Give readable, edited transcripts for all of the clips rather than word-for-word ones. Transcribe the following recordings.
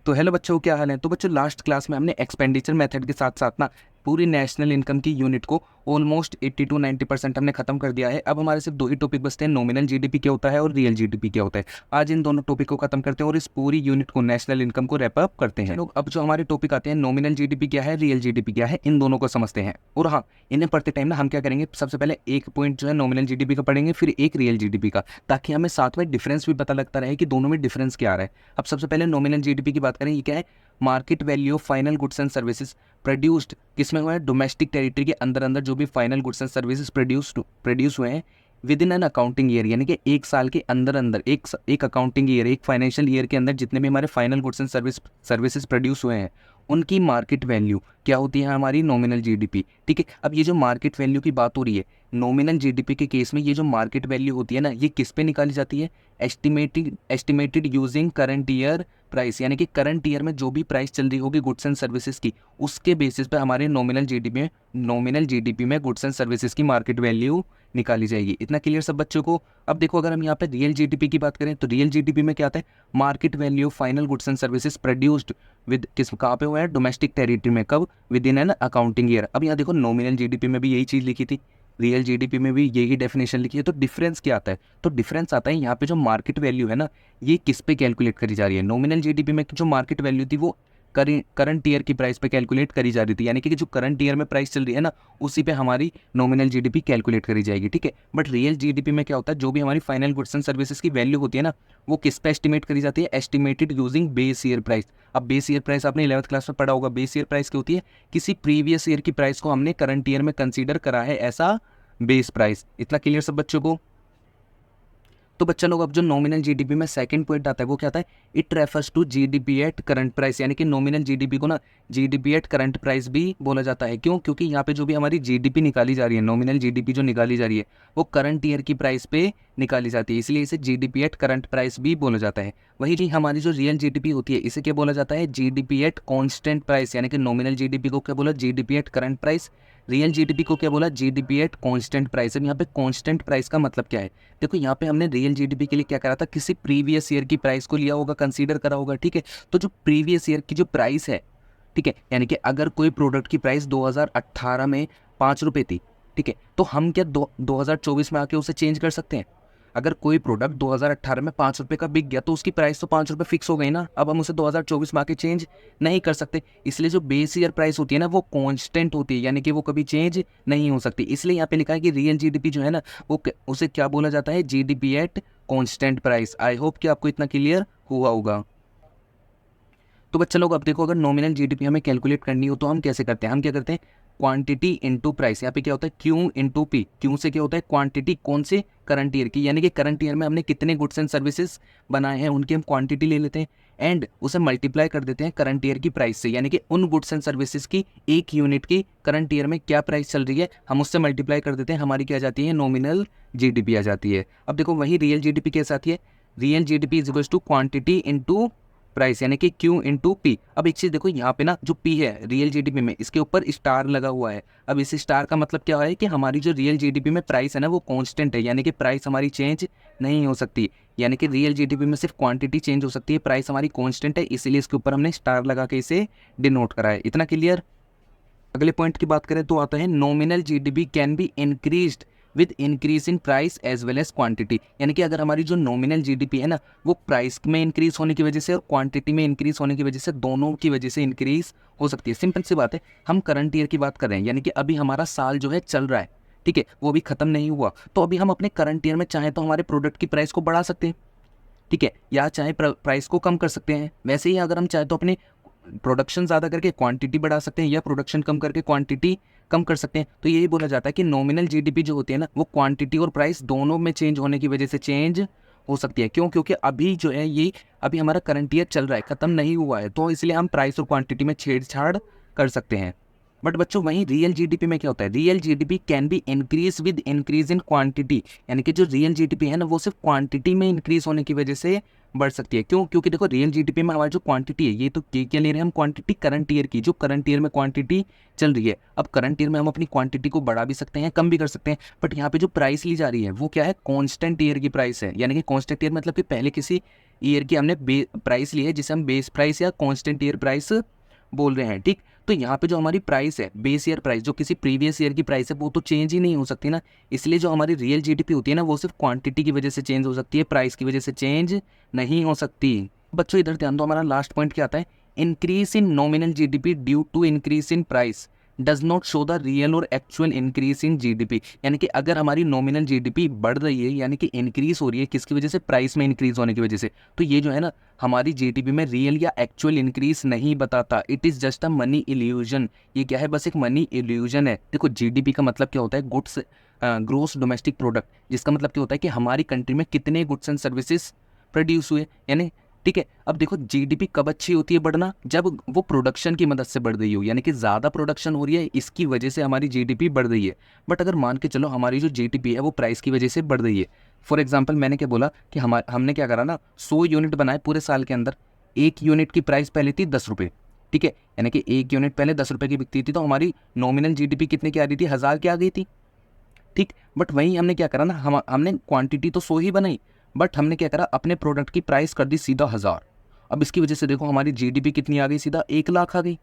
तो हेलो बच्चों, क्या हाल है। तो बच्चों, लास्ट क्लास में हमने एक्सपेंडिचर मेथड के साथ साथ ना पूरी नेशनल इनकम की यूनिट को ऑलमोस्ट 80 to 90% हमने खत्म कर दिया है। अब हमारे सिर्फ दो ही टॉपिक बचते हैं, नॉमिनल जीडीपी क्या होता है और रियल जीडीपी क्या होता है। आज इन दोनों टॉपिक को खत्म करते हैं और इस पूरी यूनिट को, नेशनल इनकम को रैप अप करते हैं लोग। अब जो हमारे टॉपिक आते हैं, नॉमिनल जीडीपी क्या है, रियल जीडीपी क्या है, इन दोनों को समझते हैं। और हाँ, इन्हें पढ़ते टाइम ना हम क्या करेंगे, सबसे पहले एक पॉइंट जो है नॉमिनल जीडीपी का पढ़ेंगे, फिर एक रियल जीडीपी का, ताकि हमें साथ में डिफरेंस भी पता लगता रहे कि दोनों में डिफरेंस क्या आ रहा है। अब सबसे पहले नॉमिनल जीडीपी की बात करें, ये क्या है, market value of final goods and services produced, किसमें हुआ है, डोमेस्टिक टेरिटरी के अंदर अंदर जो भी final goods and services produce हुए हैं with in an accounting year, यानी कि एक साल के अंदर अंदर, एक अकाउंटिंग ईयर, एक फाइनेंशियल ईयर के अंदर जितने भी हमारे final goods and services produce हुए हैं, उनकी मार्केट वैल्यू क्या होती है, हमारी नॉमिनल जीडीपी। ठीक है, अब ये जो मार्केट वैल्यू की बात हो रही है, नॉमिनल जीडीपी के केस में ये जो मार्केट वैल्यू होती है ना, ये किस पे निकाली जाती है, estimated using current year price, यानी कि करंट ईयर में जो भी प्राइस चल रही होगी गुड्स एंड सर्विसेज की, उसके बेसिस पे हमारे नॉमिनल जीडीपी में गुड्स एंड सर्विसेज की मार्केट वैल्यू निकाली जाएगी। इतना क्लियर सब बच्चों को। अब देखो, अगर हम यहाँ पे रियल जीडीपी की बात करें, तो रियल जीडीपी में क्या आता है, market value final goods and services produced with, किस कहाँ पे हुआ है, डोमेस्टिक टेरिटरी में, कब, with in an accounting year. अब यहाँ देखो, नॉमिनल जीडीपी में भी यही चीज़ लिखी थी, रियल जीडीपी में भी यही डेफिनेशन लिखी है। तो डिफरेंस क्या आता है, तो डिफरेंस आता है यहाँ पे जो मार्केट वैल्यू है ना, ये किस पे कैलकुलेट करी जा रही है। नॉमिनल जीडीपी में जो मार्केट वैल्यू थी वो करंट ईयर की प्राइस पे कैलकुलेट करी जा रही थी, यानी कि जो करंट ईयर में प्राइस चल रही है ना, उसी पे हमारी नॉमिनल जीडीपी कैलकुलेट करी जाएगी। ठीक है, बट रियल जीडीपी में क्या होता है, जो भी हमारी फाइनल गुड्स एंड सर्विसेज की वैल्यू होती है ना, वो किस पे एस्टिमेट करी जाती है, estimated using base year price. अब बेस ईयर प्राइस आपने 11th क्लास में पढ़ा होगा। बेस ईयर प्राइस क्या होती है, किसी प्रीवियस ईयर की प्राइस को हमने करंट ईयर में कंसीडर करा है, ऐसा बेस प्राइस। इतना क्लियर सब बच्चों को। तो बच्चा लोग, अब जो नॉमिनल जीडीपी में सेकंड पॉइंट आता है वो क्या आता है, it refers to GDP at current price, यानी कि नॉमिनल जीडीपी को ना जीडीपी एट करंट प्राइस भी बोला जाता है। क्यों, क्योंकि यहाँ पे जो भी हमारी जीडीपी निकाली जा रही है, नॉमिनल जीडीपी जो निकाली जा रही है, वो करंट ईयर की प्राइस पे निकाली जाती है, इसलिए इसे जीडीपी एट करंट प्राइस भी बोला जाता है। वही हमारी जो रियल जीडीपी होती है, इसे क्या बोला जाता है, जीडीपी एट कॉन्स्टेंट प्राइस, यानी कि नॉमिनल जीडीपी को क्या बोला, GDP at current price, real GDP को क्या बोला, जीडीपी एट कांस्टेंट प्राइस। अब यहाँ पे कांस्टेंट प्राइस का मतलब क्या है, देखो यहाँ पे हमने रियल जीडीपी के लिए क्या करा था, किसी प्रीवियस ईयर की प्राइस को लिया होगा, कंसीडर करा होगा। ठीक है, तो जो प्रीवियस ईयर की जो प्राइस है, ठीक है, यानी कि अगर कोई प्रोडक्ट की प्राइस 2018 में 5 रुपये थी, ठीक है, तो हम क्या 2024 में आके उसे चेंज कर सकते हैं। अगर कोई प्रोडक्ट 2018 में 5 रुपये का बिक गया, तो उसकी प्राइस तो 5 रुपये फिक्स हो गई ना। अब हम उसे 2024 में आके चेंज नहीं कर सकते, इसलिए जो बेस ईयर प्राइस होती है ना, वो कांस्टेंट होती है, यानी कि वो कभी चेंज नहीं हो सकती। इसलिए यहाँ पे लिखा है कि रियल जीडीपी जो है ना, वो उसे क्या बोला जाता है, GDP at constant price. I hope कि आपको इतना क्लियर हुआ होगा। तो बच्चा लोग, अब देखो, अगर नॉमिनल जीडीपी हमें कैलकुलेट करनी हो तो हम कैसे करते हैं, हम क्या करते हैं, क्वांटिटी इनटू प्राइस। यहाँ पे क्या होता है, क्यू इनटू पी। क्यू से क्या होता है, क्वांटिटी, कौन से, करंट ईयर की, यानी कि करंट ईयर में हमने कितने गुड्स एंड सर्विसेज बनाए हैं, उनकी हम क्वांटिटी ले लेते हैं, एंड उसे मल्टीप्लाई कर देते हैं करंट ईयर की प्राइस से, यानी कि उन गुड्स एंड सर्विसेज की एक यूनिट की करंट ईयर में क्या प्राइस चल रही है, हम उससे मल्टीप्लाई कर देते हैं, हमारी क्या आ जाती है, नॉमिनल जीडीपी आ जाती है। अब देखो, वही रियल जीडीपी कैसे आती है, real GDP is equals to quantity into price, यानी कि Q इंटू पी। अब एक चीज़ देखो, यहाँ पे ना जो P है रियल जीडीपी में, इसके ऊपर स्टार लगा हुआ है। अब इस स्टार का मतलब क्या है कि हमारी जो रियल जीडीपी में प्राइस है ना, वो कांस्टेंट है, यानी कि प्राइस हमारी चेंज नहीं हो सकती, यानी कि रियल जीडीपी में सिर्फ क्वांटिटी चेंज हो सकती है, प्राइस हमारी कांस्टेंट है, इसीलिए इसके ऊपर हमने स्टार लगा के इसे डिनोट करा है। इतना क्लियर। अगले पॉइंट की बात करें तो आता है, nominal GDP can be increased with increase in price as well as quantity, यानी कि अगर हमारी जो नॉमिनल जीडीपी है ना, वो प्राइस में इंक्रीज होने की वजह से और क्वांटिटी में इंक्रीज होने की वजह से, दोनों की वजह से इंक्रीज हो सकती है। सिंपल सी बात है, हम करंट ईयर की बात कर रहे हैं, यानी कि अभी हमारा साल जो है चल रहा है, ठीक है, वो अभी खत्म नहीं हुआ, तो अभी हम अपने करंट ईयर में चाहे तो हमारे प्रोडक्ट की प्राइस को बढ़ा सकते हैं, ठीक है, या चाहे प्राइस को कम कर सकते हैं। वैसे ही अगर हम चाहे तो अपने प्रोडक्शन ज़्यादा करके क्वांटिटी बढ़ा सकते हैं, या प्रोडक्शन कम करके क्वांटिटी कम कर सकते हैं। तो यही बोला जाता है कि नॉमिनल जीडीपी जो होती है ना, वो क्वांटिटी और प्राइस दोनों में चेंज होने की वजह से चेंज हो सकती है। क्यों, क्योंकि अभी जो है, ये अभी हमारा करंट ईयर चल रहा है, ख़त्म नहीं हुआ है, तो इसलिए हम प्राइस और क्वांटिटी में छेड़छाड़ कर सकते हैं। बट बच्चों, वहीं रियल जीडीपी में क्या होता है, real GDP can be increase with increase in quantity, यानी कि जो रियल जीडीपी है ना, वो सिर्फ क्वांटिटी में इंक्रीज होने की वजह से बढ़ सकती है। क्यों? क्योंकि देखो रियल जीडीपी में हमारी जो क्वांटिटी है, ये तो क्या ले रहे हैं हम, क्वांटिटी करंट ईयर की, जो करंट ईयर में क्वांटिटी चल रही है। अब करंट ईयर में हम अपनी क्वांटिटी को बढ़ा भी सकते हैं, कम भी कर सकते हैं, बट यहाँ पे जो प्राइस ली जा रही है वो क्या है, कॉन्स्टेंट ईयर की प्राइस है। यानी कि कॉन्स्टेंट ईयर मतलब कि पहले किसी ईयर की हमने प्राइस ली है, जिसे हम बेस प्राइस या कॉन्स्टेंट ईयर प्राइस बोल रहे हैं, ठीक। तो यहाँ पे जो हमारी प्राइस है, बेस ईयर प्राइस, जो किसी प्रीवियस ईयर की प्राइस है, वो तो चेंज ही नहीं हो सकती ना। इसलिए जो हमारी रियल जीडीपी होती है ना, वो सिर्फ क्वांटिटी की वजह से चेंज हो सकती है, प्राइस की वजह से चेंज नहीं हो सकती। बच्चों इधर ध्यान दो, हमारा लास्ट पॉइंट क्या आता है, increase in nominal GDP due to increase in price does not show the real और एक्चुअल इंक्रीज इन जीडीपी। यानी कि अगर हमारी नॉमिनल जीडीपी बढ़ रही है, यानी कि इंक्रीज हो रही है, किसकी वजह से, प्राइस में इंक्रीज होने की वजह से, तो ये जो है ना हमारी जीडीपी में रियल या एक्चुअल इंक्रीज नहीं बताता। It is just a money illusion. ये क्या है, बस एक मनी इल्यूजन है। देखो जीडीपी का मतलब क्या होता है, गुड्स ग्रोस डोमेस्टिक प्रोडक्ट, जिसका मतलब क्या होता है कि हमारी कंट्री में कितने गुड्स एंड सर्विसेज प्रोड्यूस हुए, यानी ठीक है। अब देखो जीडीपी कब अच्छी होती है बढ़ना, जब वो प्रोडक्शन की मदद से बढ़ रही हो, यानी कि ज़्यादा प्रोडक्शन हो रही है, इसकी वजह से हमारी जीडीपी बढ़ रही है। बट अगर मान के चलो हमारी जो जीडीपी है वो प्राइस की वजह से बढ़ रही है, फॉर एग्जांपल मैंने क्या बोला कि हमने क्या करा ना, 100 यूनिट बनाए पूरे साल के अंदर, एक यूनिट की प्राइस पहले थी 10 रुपये, ठीक है, यानी कि एक यूनिट पहले 10 रुपये की बिकती थी, तो हमारी नॉमिनल जीडीपी कितने की आ रही थी, 1000 की आ गई थी, ठीक। बट वहीं हमने क्या करा ना, हमने क्वांटिटी तो 100 ही बनाई, बट हमने क्या करा, अपने प्रोडक्ट की प्राइस कर दी सीधा 1000। अब इसकी वजह से देखो हमारी जीडीपी कितनी आ गई, सीधा 1 लाख आ गई,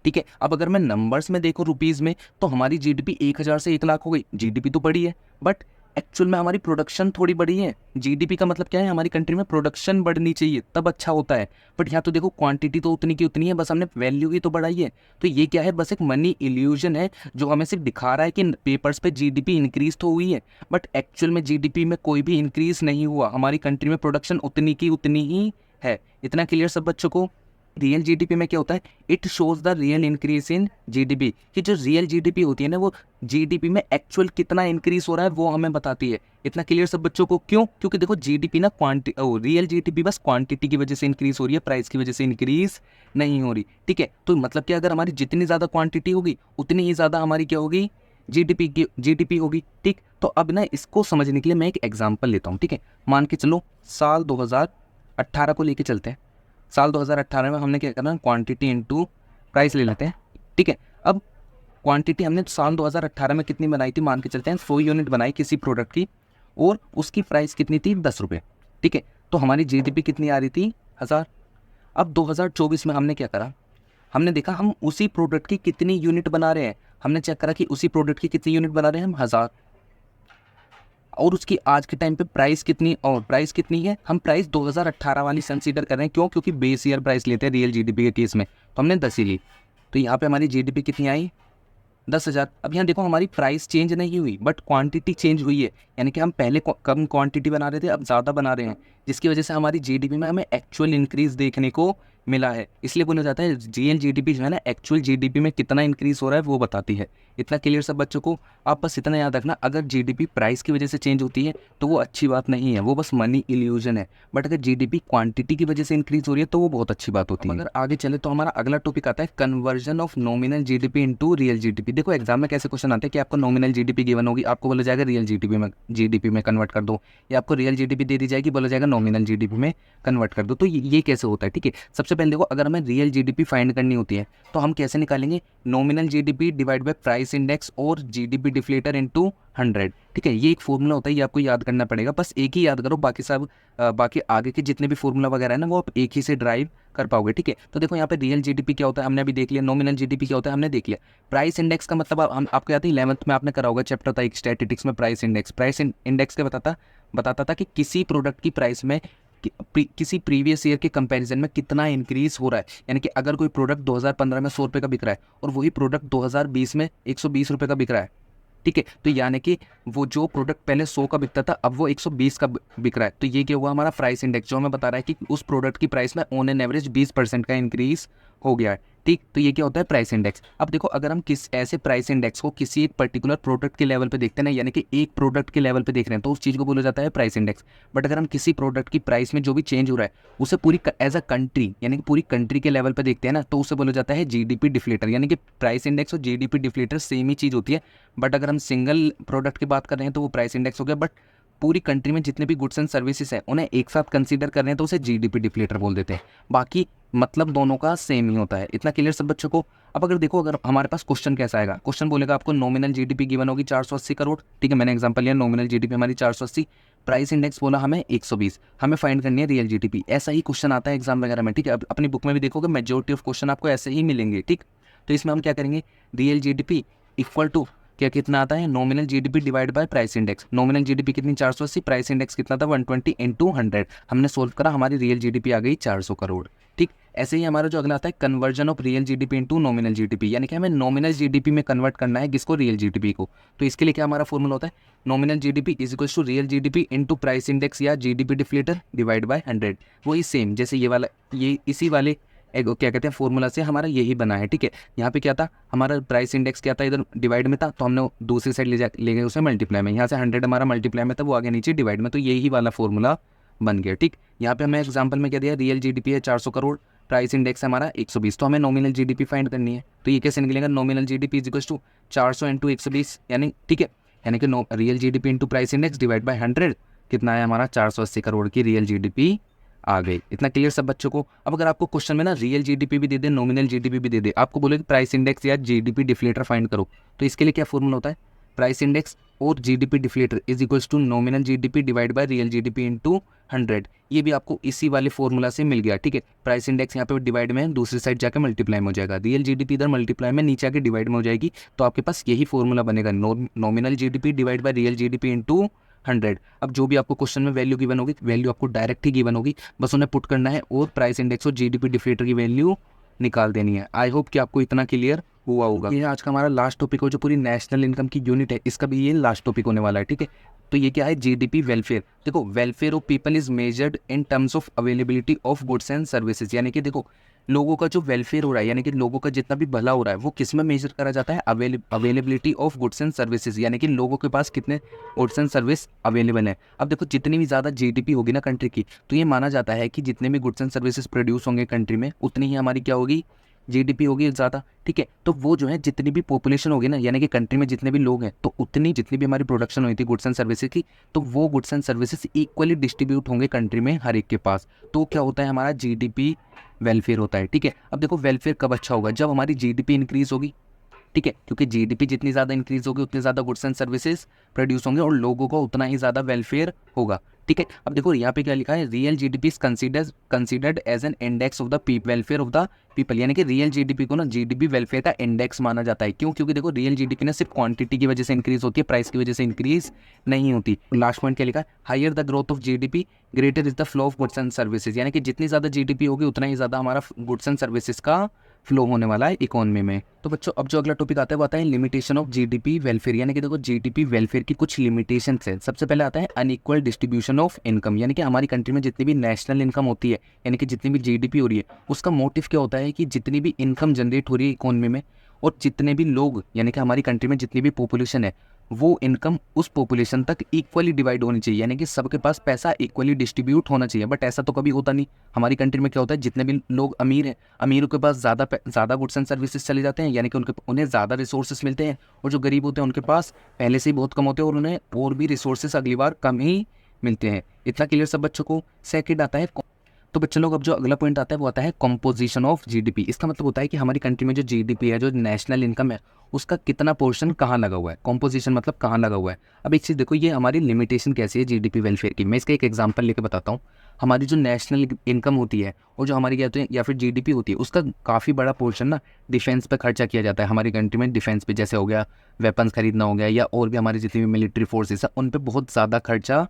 ठीक है। अब अगर मैं नंबर्स में देखूं रुपीज़ में, तो हमारी जीडीपी 1000 से 1 लाख हो गई, जीडीपी तो बढ़ी है, बट एक्चुअल में हमारी प्रोडक्शन थोड़ी बढ़ी है। जीडीपी का मतलब क्या है, हमारी कंट्री में प्रोडक्शन बढ़नी चाहिए तब अच्छा होता है, बट यहाँ तो देखो क्वांटिटी तो उतनी की उतनी है, बस हमने वैल्यू ही तो बढ़ाई है। तो ये क्या है, बस एक मनी इल्यूजन है, जो हमें सिर्फ दिखा रहा है कि पेपर्स पे जीडीपी इंक्रीज तो हुई है, बट एक्चुअल में जीडीपी में कोई भी इंक्रीज नहीं हुआ, हमारी कंट्री में प्रोडक्शन उतनी की उतनी ही है। इतना क्लियर सब बच्चों को? रियल जीडीपी में क्या होता है, it shows the real increase in GDP, कि जो रियल जीडीपी होती है ना, वो जीडीपी में एक्चुअल कितना इंक्रीज हो रहा है वो हमें बताती है। इतना क्लियर सब बच्चों को? क्यों? क्योंकि देखो जीडीपी ना रियल जीडीपी बस क्वांटिटी की वजह से इंक्रीज हो रही है, प्राइस की वजह से इंक्रीज नहीं हो रही, ठीक है। तो मतलब क्या, अगर हमारी जितनी ज़्यादा क्वांटिटी होगी उतनी ही ज़्यादा हमारी क्या होगी, जीडीपी होगी, ठीक। तो अब ना इसको समझने के लिए मैं एक एग्जाम्पल लेता हूँ, ठीक है। मान के चलो साल 2018 को लेके चलते हैं। साल 2018 में हमने क्या करना, क्वांटिटी इनटू प्राइस ले लेते हैं, ठीक है। अब क्वांटिटी हमने साल 2018 में कितनी बनाई थी, मान के चलते हैं 100 यूनिट बनाई किसी प्रोडक्ट की, और उसकी प्राइस कितनी थी, 10 रुपये, ठीक है। तो हमारी जीडीपी कितनी आ रही थी, 1000। अब 2024 में हमने क्या करा, हमने देखा हम उसी प्रोडक्ट की कितनी यूनिट बना रहे हैं, हमने चेक करा कि उसी प्रोडक्ट की कितनी यूनिट बना रहे हैं हम, 1000, और उसकी आज के टाइम पे प्राइस कितनी, और प्राइस कितनी है, हम प्राइस 2018 वाली कंसीडर कर रहे हैं। क्यों? क्योंकि बेस ईयर प्राइस लेते हैं रियल जीडीपी के केस में, तो हमने 10 ही ली। तो यहाँ पे हमारी जीडीपी कितनी आई, 10,000। अब यहाँ देखो हमारी प्राइस चेंज नहीं हुई, बट क्वांटिटी चेंज हुई है, यानी कि हम पहले कम क्वांटिटी बना रहे थे, अब ज़्यादा बना रहे हैं, जिसकी वजह से हमारी जीडीपी में हमें एक्चुअल इंक्रीज देखने को मिला है। इसलिए बोला जाता है रियल जीडीपी जो है ना, एक्चुअल जीडीपी में कितना इंक्रीज हो रहा है वो बताती है। इतना क्लियर सब बच्चों को? आप बस इतना याद रखना, अगर जीडीपी प्राइस की वजह से चेंज होती है तो वो अच्छी बात नहीं है, वो बस मनी इल्यूजन है, बट अगर जीडीपी क्वांटिटी की वजह से इंक्रीज हो रही है तो वो बहुत अच्छी बात होती है। अगर आगे चले तो हमारा अगला टॉपिक आता है conversion of nominal GDP into real GDP. देखो एग्जाम में कैसे क्वेश्चन आते हैं कि आपको नॉमिनल जीडीपी गिवन होगी, आपको बोला जाएगा रियल जीडीपी में कन्वर्ट कर दो, या आपको रियल जीडीपी दे दी जाएगी, बोला जाएगा नॉमिनल जीडीपी में कन्वर्ट कर दो। तो ये कैसे होता है, ठीक है। सबसे पहले देखो, अगर हमें रियल जीडीपी फाइंड करनी होती है तो हम कैसे निकालेंगे, nominal GDP divide bye price index और जीडीपी डिफ्लेटर इनटू 100, ठीक है। ये एक फॉर्मूला होता है, ये आपको याद करना पड़ेगा, बस एक ही याद करो, बाकी सब बाकी आगे के जितने भी फॉर्मूला वगैरह है ना, वो आप एक ही से ड्राइव कर पाओगे, ठीक है। तो देखो यहाँ पे रियल जीडीपी क्या होता है हमने अभी देख लिया, नॉमिनल जीडीपी क्या होता है हमने देख लिया, प्राइस इंडेक्स का मतलब आपको याद है 11th में आपने करा होगा चैप्टर था एक स्टैटिस्टिक्स में, प्राइस इंडेक्स क्या बताता था कि किसी प्रोडक्ट की प्राइस में किसी प्रीवियस ईयर के कंपैरिजन में कितना इंक्रीज हो रहा है। यानी कि अगर कोई प्रोडक्ट 2015 में 100 रुपये का बिक रहा है और वही प्रोडक्ट 2020 में 120 रुपये का बिक रहा है, ठीक है, तो यानी कि वो जो प्रोडक्ट पहले 100 का बिकता था अब वो 120 का बिक रहा है, तो ये क्या हुआ, हमारा प्राइस इंडेक्स जो हमें बता रहा है कि उस प्रोडक्ट की प्राइस में ऑन एन एवरेज 20% का इंक्रीज हो गया है, ठीक। तो ये क्या होता है, प्राइस इंडेक्स। अब देखो अगर हम किस ऐसे प्राइस इंडेक्स को किसी एक पर्टिकुलर प्रोडक्ट के लेवल पे देखते हैं ना, यानी कि एक प्रोडक्ट के लेवल पे देख रहे हैं, तो उस चीज़ को बोला जाता है प्राइस इंडेक्स। बट अगर हम किसी प्रोडक्ट की प्राइस में जो भी चेंज हो रहा है उसे पूरी एज अ कंट्री, यानी कि पूरी कंट्री के लेवल पे देखते हैं ना, तो उसे बोला जाता है जीडीपी डिफ्लेटर। यानी कि प्राइस इंडेक्स और जीडीपी डिफ्लेटर सेम ही चीज़ होती है, बट अगर हम सिंगल प्रोडक्ट की बात कर रहे हैं तो वो प्राइस इंडेक्स हो गया, बट पूरी कंट्री में जितने भी गुड्स एंड सर्विसेज हैं उन्हें एक साथ कंसीडर कर रहे हैं तो उसे जीडीपी डिफ्लेटर बोल देते हैं। बाकी मतलब दोनों का सेम ही होता है। इतना क्लियर सब बच्चों को। अब अगर देखो, अगर हमारे पास क्वेश्चन कैसा आएगा, क्वेश्चन बोलेगा आपको नॉमिनल जीडीपी गिवन होगी 480 करोड़, ठीक है, मैंने एग्जांपल लिया नॉमिनल जीडीपी हमारी 480, प्राइस इंडेक्स बोला हमें 120, हमें फाइंड करनी है रियल जीडीपी। ऐसा ही क्वेश्चन आता है एग्जाम वगैरह में, ठीक है। अब अपनी बुक में भी देखोगे मेजोरिटी ऑफ क्वेश्चन आपको ऐसे ही मिलेंगे, ठीक। तो इसमें हम क्या करेंगे, रियल जीडीपी इक्वल टू क्या कितना आता है, nominal GDP divide bye price index. Nominal GDP कितनी 480, प्राइस इंडेक्स कितना था 120 इंटू 100। हमने सोल्व करा, हमारी रियल जीडीपी आ गई 400 करोड़, ठीक। ऐसे ही हमारा जो अगला आता है conversion of real GDP into nominal GDP, यानी कि हमें नॉमिनल जीडीपी में कन्वर्ट करना है किसको, रियल जीडीपी को। तो इसके लिए क्या हमारा फॉर्मूला होता है, nominal GDP is equal to real GDP into price index या जीडीपी डिफ्लेटर डिवाइड बाय 100। वही सेम जैसे ये वाला, ये इसी वाले क्या कहते हैं फॉर्मूला से हमारा यही बना है, ठीक है। यहाँ पे क्या था, हमारा प्राइस इंडेक्स क्या था, इधर डिवाइड में था तो हमने दूसरी साइड ले गए उसे मल्टीप्लाई में। यहाँ से 100 हमारा मल्टीप्लाई में था, वो आगे नीचे डिवाइड में, तो यही वाला फॉर्मूला बन गया, ठीक। यहाँ पे हमें एग्जाम्पल में क्या दिया, रियल जीडीपी है 400 करोड़, प्राइस इंडेक्स है हमारा 120, तो हमें नॉमिनल जीडीपी फाइंड करनी है। तो ये कैसे निकलेगा, nominal GDP is equal to 400 into 120, यानी ठीक है, यानी कि real GDP into price index divide by 100, कितना है हमारा 480 करोड़ की रियल जीडीपी आ गई। इतना क्लियर सब बच्चों को। अब अगर आपको क्वेश्चन में ना रियल जीडीपी भी दे दे, नॉमिनल जीडीपी भी दे दे, आपको बोले कि प्राइस इंडेक्स या जीडीपी डिफ्लेटर फाइंड करो, तो इसके लिए क्या फॉर्मूला होता है, प्राइस इंडेक्स और GDP deflator is equals to nominal GDP divide by real GDP into 100। ये भी आपको इसी वाले फॉर्मूला से मिल गया, ठीक है। प्राइस इंडेक्स यहाँ पे डिवाइड में, दूसरी साइड जाकर मल्टीप्लाई में हो जाएगा, रियल जीडीपी इधर मल्टीप्लाई में, नीचे आके डिवाइड में हो जाएगी, तो आपके पास यही फॉर्मूला बनेगा, nominal GDP divide by real GDP into 100। अब जो भी आपको क्वेश्चन में वैल्यू गिवन होगी, वैल्यू आपको डायरेक्ट ही गिवन होगी, बस उन्हें पुट करना है और प्राइस इंडेक्स और जीडीपी डिफ्लेटर की वैल्यू निकाल देनी है। आई होप कि आपको इतना क्लियर हुआ होगा। ये आज का हमारा लास्ट टॉपिक हो, जो पूरी नेशनल इनकम की यूनिट है, इसका भी ये लास्ट टॉपिक होने वाला है, ठीक है। तो ये क्या है, जीडीपी वेलफेयर। देखो, welfare of people is measured in terms of availability of goods and services, यानी कि देखो लोगों का जो वेलफेयर हो रहा है, यानी कि लोगों का जितना भी भला हो रहा है, वो किस में मेजर करा जाता है, availability of goods and services, यानी कि लोगों के पास कितने गुड्स एंड सर्विस अवेलेबल है। अब देखो, जितनी भी ज़्यादा जीडीपी होगी ना कंट्री की, तो ये माना जाता है कि जितने भी गुड्स एंड सर्विसेज प्रोड्यूस होंगे कंट्री में, उतनी ही हमारी क्या होगी, जीडीपी होगी ज़्यादा, ठीक है। तो वो जो है जितनी भी पॉपुलेशन होगी ना, यानी कि कंट्री में जितने भी लोग हैं, तो उतनी जितनी भी हमारी प्रोडक्शन हुई थी गुड्स एंड सर्विसेज की, तो वो goods and services equally distribute होंगे कंट्री में हर एक के पास, तो क्या होता है, हमारा जीडीपी वेलफेयर होता है, ठीक है। अब देखो, वेलफेयर कब अच्छा होगा, जब हमारी जीडीपी इंक्रीज होगी, ठीक है, क्योंकि जीडीपी जितनी ज़्यादा इंक्रीज होगी उतनी ज़्यादा गुड्स एंड सर्विसेज प्रोड्यूस होंगे और लोगों को उतना ही ज़्यादा वेलफेयर होगा, ठीक है। अब देखो यहाँ पे क्या लिखा है, real GDP is considered as an index of the welfare of the people, यानी कि रियल जीडीपी को ना जीडीपी वेलफेयर का इंडेक्स माना जाता है। क्यों, क्योंकि देखो रियल जीडीपी ना सिर्फ क्वांटिटी की वजह से इंक्रीज होती है, प्राइस की वजह से इंक्रीज नहीं होती। लास्ट पॉइंट क्या लिखा है, higher the growth of GDP greater is the flow of goods and services, यानी कि जितनी ज़्यादा जीडीपी होगी उतना ही ज़्यादा हमारा गुड्स एंड सर्विसेज का फ्लो होने वाला है इकोनॉमी में। तो बच्चों, अब जो अगला टॉपिक आता है वो आता है लिमिटेशन ऑफ जीडीपी वेलफेयर, यानी कि देखो जीडीपी वेलफेयर की कुछ लिमिटेशंस है। सबसे पहले आता है अनइक्वल डिस्ट्रीब्यूशन ऑफ इनकम, यानी कि हमारी कंट्री में जितनी भी नेशनल इनकम होती है, यानी कि जितनी भी जीडीपी हो रही है, उसका मोटिव क्या होता है कि जितनी भी इनकम जनरेट हो रही है इकोनॉमी में, और जितने भी लोग, यानी कि हमारी कंट्री में जितनी भी पॉपुलेशन है, वो इनकम उस पॉपुलेशन तक इक्वली डिवाइड होनी चाहिए, यानी कि सबके पास पैसा इक्वली डिस्ट्रीब्यूट होना चाहिए। बट ऐसा तो कभी होता नहीं। हमारी कंट्री में क्या होता है, जितने भी लोग अमीर हैं, अमीरों के पास ज़्यादा गुड्स एंड सर्विसेज चले जाते हैं, यानी कि उन्हें ज़्यादा रिसोर्सेज मिलते हैं, और जो गरीब होते हैं उनके पास पहले से ही बहुत कम होते हैं और उन्हें और भी रिसोर्सेज अगली बार कम ही मिलते हैं। इतना क्लियर सब बच्चों को। सेकेंड आता है, तो बच्चों लोग अब जो अगला पॉइंट आता है वो आता है कंपोजिशन ऑफ जीडीपी। इसका मतलब होता है कि हमारी कंट्री में जो जीडीपी है, जो नेशनल इनकम है, उसका कितना पोर्शन कहाँ लगा हुआ है। कंपोजिशन मतलब कहाँ लगा हुआ है। अब एक चीज़ देखो, ये हमारी लिमिटेशन कैसी है जीडीपी वेलफेयर की, मैं इसका एक एग्जांपल लेके बताता हूँ। हमारी जो नेशनल इनकम होती है और जो हमारी कहते हैं या फिर जीडीपी होती है, उसका काफ़ी बड़ा पोर्शन ना डिफेंस पे खर्चा किया जाता है हमारी कंट्री में। डिफेंस पे जैसे हो गया वेपन्स खरीदना हो गया, या और भी हमारी जितनी भी मिलिट्री फोर्सेस है उन पर बहुत ज़्यादा खर्चा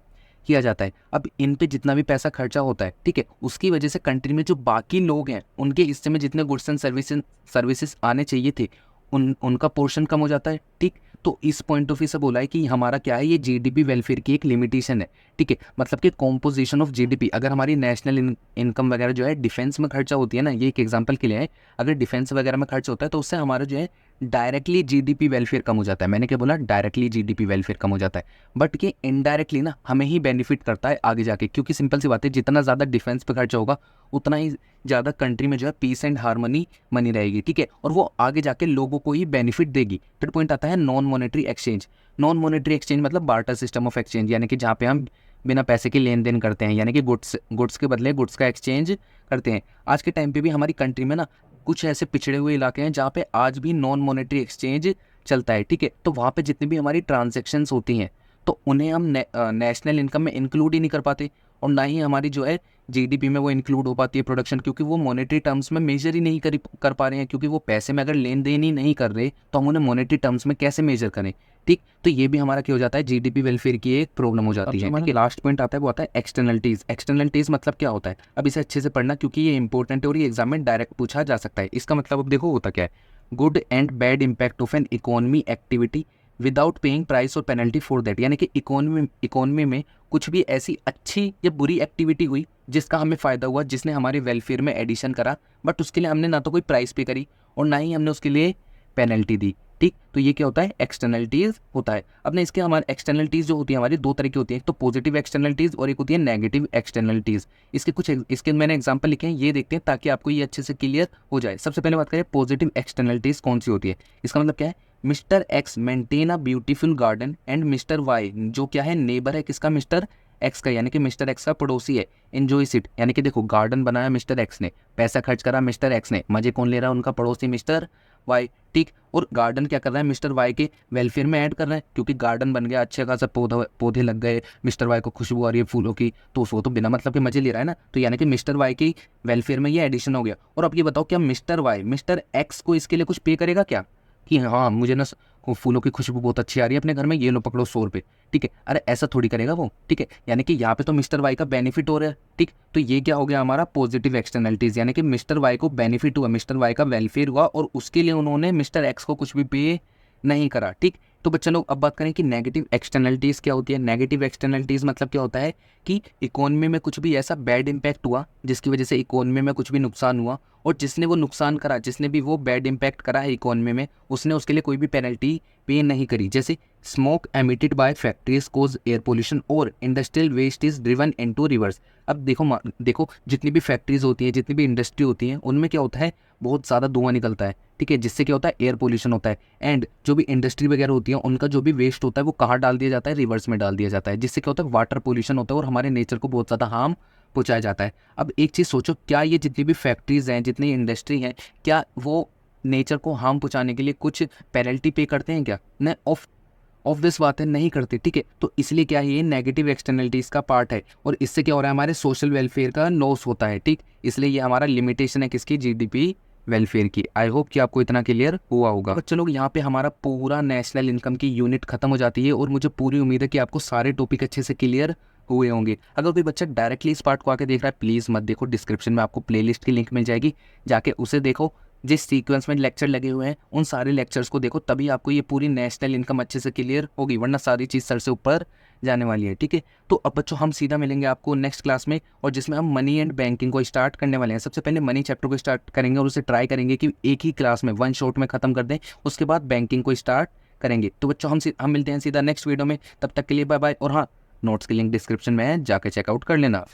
किया जाता है। अब इन पे जितना भी पैसा खर्चा होता है, ठीक है, उसकी वजह से कंट्री में जो बाकी लोग हैं उनके हिस्से में जितने गुड्स एंड सर्विसेज आने चाहिए थे उनका पोर्शन कम हो जाता है, ठीक। तो इस पॉइंट ऑफ व्यू से बोला है कि हमारा क्या है, ये जीडीपी वेलफेयर की एक लिमिटेशन है, ठीक है। मतलब कि कॉम्पोजिशन ऑफ जीडीपी, अगर हमारी नेशनल इनकम वगैरह जो है डिफेंस में खर्चा होती है ना, ये एक एग्जांपल के लिए है, अगर डिफेंस वगैरह में खर्च होता है तो उससे हमारा जो है डायरेक्टली जीडीपी वेलफेयर कम हो जाता है। मैंने क्या बोला, डायरेक्टली जीडीपी वेलफेयर कम हो जाता है, बट ये इनडायरेक्टली ना हमें ही बेनिफिट करता है आगे जाके, क्योंकि सिंपल सी बात है, जितना ज़्यादा डिफेंस पे खर्चा होगा उतना ही ज़्यादा कंट्री में जो है पीस एंड हार्मनी बनी रहेगी, ठीक है, और वो आगे जाके लोगों को ही बेनिफिट देगी। थर्ड पॉइंट आता है non monetary exchange. Non monetary exchange मतलब बार्टर सिस्टम ऑफ एक्सचेंज, यानी कि जहाँ पे हम बिना पैसे के लेन देन करते हैं, यानी कि गुड्स के बदले गुड्स का एक्सचेंज करते हैं। आज के टाइम पे भी हमारी कंट्री में ना कुछ ऐसे पिछड़े हुए इलाके हैं जहाँ पे आज भी नॉन मॉनेटरी एक्सचेंज चलता है, ठीक है, तो वहाँ पे जितनी भी हमारी ट्रांजेक्शन्स होती हैं तो उन्हें हम नेशनल इनकम में इंक्लूड ही नहीं कर पाते, और ना ही हमारी जो है जीडीपी में वो इंक्लूड हो पाती है प्रोडक्शन, क्योंकि वो मॉनेटरी टर्म्स में मेजर ही नहीं कर पा रहे हैं, क्योंकि वो पैसे में अगर लेन देन ही नहीं कर रहे तो हम उन्हें मॉनेटरी टर्म्स में कैसे मेजर करें, ठीक। तो ये भी हमारा क्या हो जाता है, जीडीपी वेलफेयर की एक प्रॉब्लम हो जाती है। हमारा लास्ट पॉइंट आता है वो आता है एक्सटर्नलिटीज। एक्सटर्नलिटीज मतलब क्या होता है, अब इसे अच्छे से पढ़ना क्योंकि ये इंपॉर्टेंट है और ये एग्जाम में डायरेक्ट पूछा जा सकता है। इसका मतलब अब देखो होता क्या है, good and bad impact of an economy activity without paying price और पेनल्टी फॉर दैट, यानी कि इकोनॉमी में कुछ भी ऐसी अच्छी या बुरी एक्टिविटी हुई जिसका हमें फ़ायदा हुआ, जिसने हमारे वेलफेयर में एडिशन करा, बट उसके लिए हमने ना तो कोई प्राइस पे करी और ना ही हमने उसके लिए पेनल्टी दी, ठीक। तो ये क्या होता है, एक्सटर्नलिटीज़ होता है। अब ना इसके हमारे एक्सटर्नलिटीज़ जो होती है हमारी दो तरह की होती है, एक तो पॉजिटिव एक्सटर्नलिटीज़ और एक होती है नेगेटिव एक्सटर्नलिटीज़। इसके मैंने एग्जांपल लिखे हैं, ये देखते हैं ताकि आपको ये अच्छे से क्लियर हो जाए। सबसे पहले बात करें पॉजिटिव एक्सटर्नलिटीज़ कौन सी होती है। इसका मतलब क्या है, mister X maintain a beautiful garden and mister Y, जो क्या है नेबर है किसका, मिस्टर एक्स का, यानी कि मिस्टर एक्स का पड़ोसी है, एंजॉयस इट, यानी कि देखो गार्डन बनाया मिस्टर एक्स ने, पैसा खर्च करा मिस्टर एक्स ने, मजे कौन ले रहा है, उनका पड़ोसी मिस्टर वाई, ठीक। और गार्डन क्या कर रहा है, मिस्टर वाई के वेलफेयर में ऐड कर रहा है, क्योंकि गार्डन बन गया, अच्छे खासा पौधे लग गए, मिस्टर वाई को खुशबू आ रही है फूलों की, तो वो तो बिना मतलब के मजे ले रहा है ना, तो यानी कि मिस्टर वाई की वेलफेयर में ये एडिशन हो गया। और अब ये बताओ क्या मिस्टर वाई मिस्टर एक्स को इसके लिए कुछ पे करेगा क्या, कि हाँ मुझे ना फूलों की खुशबू बहुत अच्छी आ रही है अपने घर में, ये लो पकड़ो 100 रुपये, ठीक है, अरे ऐसा थोड़ी करेगा वो, ठीक है, यानी कि यहाँ पे तो मिस्टर वाई का बेनिफिट हो रहा है, ठीक। तो ये क्या हो गया हमारा पॉजिटिव एक्सटर्नलिटीज, यानी कि मिस्टर वाई को बेनिफिट हुआ, मिस्टर वाई का वेलफेयर हुआ और उसके लिए उन्होंने मिस्टर एक्स को कुछ भी पे नहीं करा, ठीक। तो बच्चा लोग अब बात करें कि नेगेटिव एक्सटर्नलिटीज़ क्या होती है। नेगेटिव एक्सटर्नलिटीज़ मतलब क्या होता है कि इकोनॉमी में कुछ भी ऐसा बैड इम्पैक्ट हुआ जिसकी वजह से इकोनॉमी में कुछ भी नुकसान हुआ, और जिसने वो नुकसान करा, जिसने भी वो बैड इम्पैक्ट करा है इकोनॉमी में, उसने उसके लिए कोई भी पेनल्टी पे नहीं करी। जैसे smoke emitted by factories cause air pollution और industrial waste is driven into rivers. अब देखो जितनी भी फैक्ट्रीज होती हैं, जितनी भी इंडस्ट्री होती हैं, उनमें क्या होता है, बहुत ज़्यादा धुआं निकलता है, ठीक है, जिससे क्या होता है, एयर पोल्यूशन होता है। एंड जो भी इंडस्ट्री वगैरह होती है उनका जो भी वेस्ट होता है वो कहाँ डाल दिया जाता है, रिवर्स में डाल दिया जाता है, जिससे क्या होता है, वाटर पोल्यूशन होता है और हमारे नेचर को बहुत ज़्यादा हार्म पहुँचाया जाता है। अब एक चीज़ सोचो, क्या ये जितनी भी फैक्ट्रीज हैं, जितनी इंडस्ट्री हैं, क्या वो नेचर को हार्म पहुँचाने के लिए कुछ पेनल्टी पे करते हैं क्या, न ऑब्वियस बात है नहीं करते, ठीक है। तो इसलिए क्या है, ये नेगेटिव एक्सटर्नलिटीज़ का पार्ट है और इससे क्या हो रहा है, हमारे सोशल वेलफेयर का लॉस होता है, ठीक। इसलिए ये हमारा लिमिटेशन है किसकी, जीडीपी वेलफेयर की। आई होप कि आपको इतना क्लियर हुआ होगा। बच्चों लोग यहाँ पे हमारा पूरा नेशनल इनकम की यूनिट खत्म हो जाती है और मुझे पूरी उम्मीद है कि आपको सारे टॉपिक अच्छे से क्लियर हुए होंगे। अगर कोई बच्चा डायरेक्टली इस पार्ट को आके देख रहा है, प्लीज़ मत देखो, डिस्क्रिप्शन में आपको प्लेलिस्ट की लिंक मिल जाएगी, जाके उसे देखो। जिस सीक्वेंस में लेक्चर लगे हुए हैं उन सारे लेक्चर्स को देखो, तभी आपको ये पूरी नेशनल इनकम अच्छे से क्लियर होगी, वरना सारी चीज़ सर से ऊपर जाने वाली है, ठीक है। तो अब बच्चों हम सीधा मिलेंगे आपको नेक्स्ट क्लास में, और जिसमें हम मनी एंड बैंकिंग को स्टार्ट करने वाले हैं। सबसे पहले मनी चैप्टर को स्टार्ट करेंगे और उसे ट्राई करेंगे कि एक ही क्लास में वन शॉट में ख़त्म कर दें, उसके बाद बैंकिंग को स्टार्ट करेंगे। तो बच्चों हम मिलते हैं सीधा नेक्स्ट वीडियो में, तब तक के लिए बाय बाय। और हाँ, नोट्स की लिंक डिस्क्रिप्शन में है, जाकर चेकआउट कर लेना।